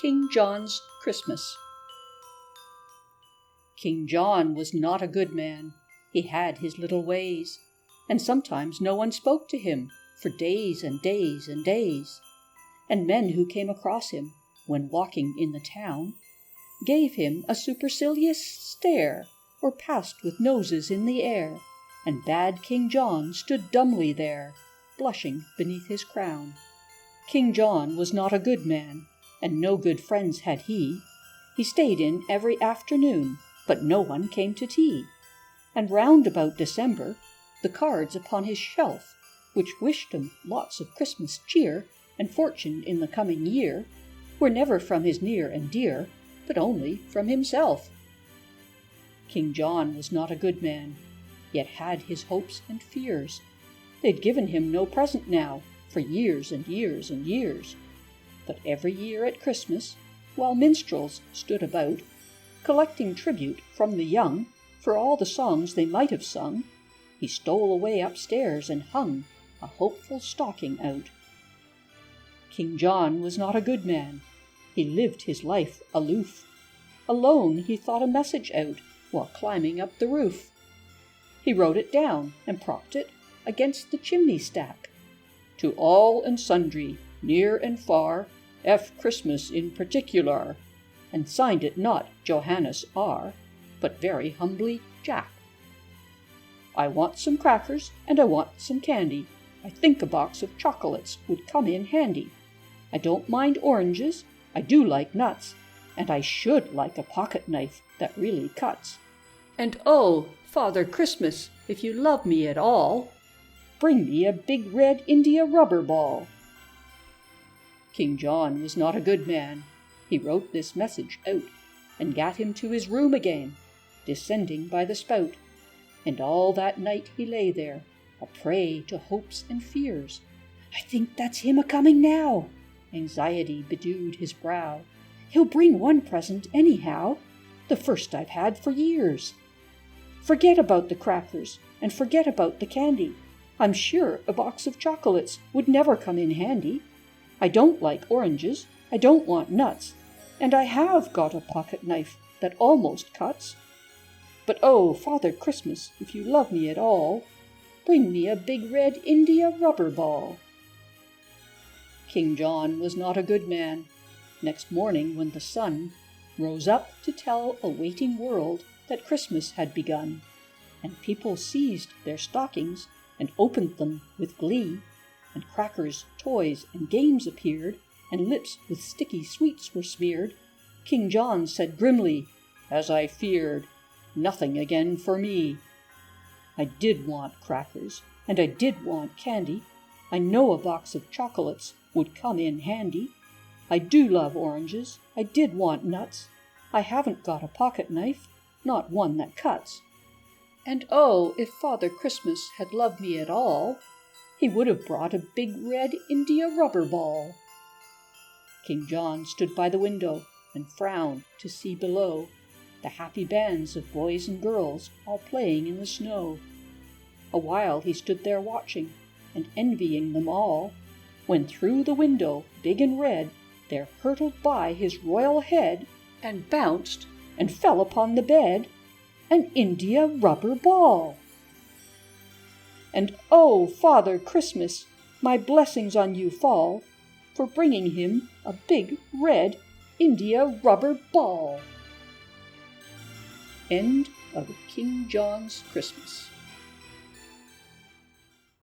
King John's Christmas. King John was not a good man. He had his little ways, and sometimes no one spoke to him for days and days and days. And men who came across him, when walking in the town, gave him a supercilious stare, or passed with noses in the air, and bad King John stood dumbly there, blushing beneath his crown. King John was not a good man, and no good friends had he. He stayed in every afternoon, but no one came to tea. And round about December, the cards upon his shelf, which wished him lots of Christmas cheer and fortune in the coming year, were never from his near and dear, but only from himself. King John was not a good man, yet had his hopes and fears. They'd given him no present now for years and years and years. But every year at Christmas, while minstrels stood about, collecting tribute from the young for all the songs they might have sung, he stole away upstairs and hung a hopeful stocking out. King John was not a good man. He lived his life aloof. Alone he thought a message out while climbing up the roof. He wrote it down and propped it against the chimney stack. To all and sundry, near and far, F. Christmas in particular, and signed it not Johannes R., but very humbly Jack. I want some crackers and I want some candy. I think a box of chocolates would come in handy. I don't mind oranges, I do like nuts, and I should like a pocket knife that really cuts. And oh, Father Christmas, if you love me at all, bring me a big red India rubber ball. King John was not a good man. He wrote this message out, and gat him to his room again, descending by the spout. And all that night he lay there, a prey to hopes and fears. I think that's him a-coming now. Anxiety bedewed his brow. He'll bring one present anyhow, the first I've had for years. Forget about the crackers, and forget about the candy. I'm sure a box of chocolates would never come in handy. I don't like oranges, I don't want nuts, and I have got a pocket knife that almost cuts. But oh, Father Christmas, if you love me at all, bring me a big red India rubber ball. King John was not a good man. Next morning, when the sun rose up to tell a waiting world that Christmas had begun, and people seized their stockings and opened them with glee, and crackers, toys, and games appeared, and lips with sticky sweets were smeared, King John said grimly, as I feared, nothing again for me. I did want crackers, and I did want candy. I know a box of chocolates would come in handy. I do love oranges, I did want nuts. I haven't got a pocket knife, not one that cuts. And oh, if Father Christmas had loved me at all, he would have brought a big red India rubber ball. King John stood by the window and frowned to see below the happy bands of boys and girls all playing in the snow. A while he stood there watching and envying them all, when through the window, big and red, there hurtled by his royal head, and bounced and fell upon the bed, an India rubber ball. And oh, Father Christmas, my blessings on you fall, for bringing him a big red India rubber ball. End of King John's Christmas.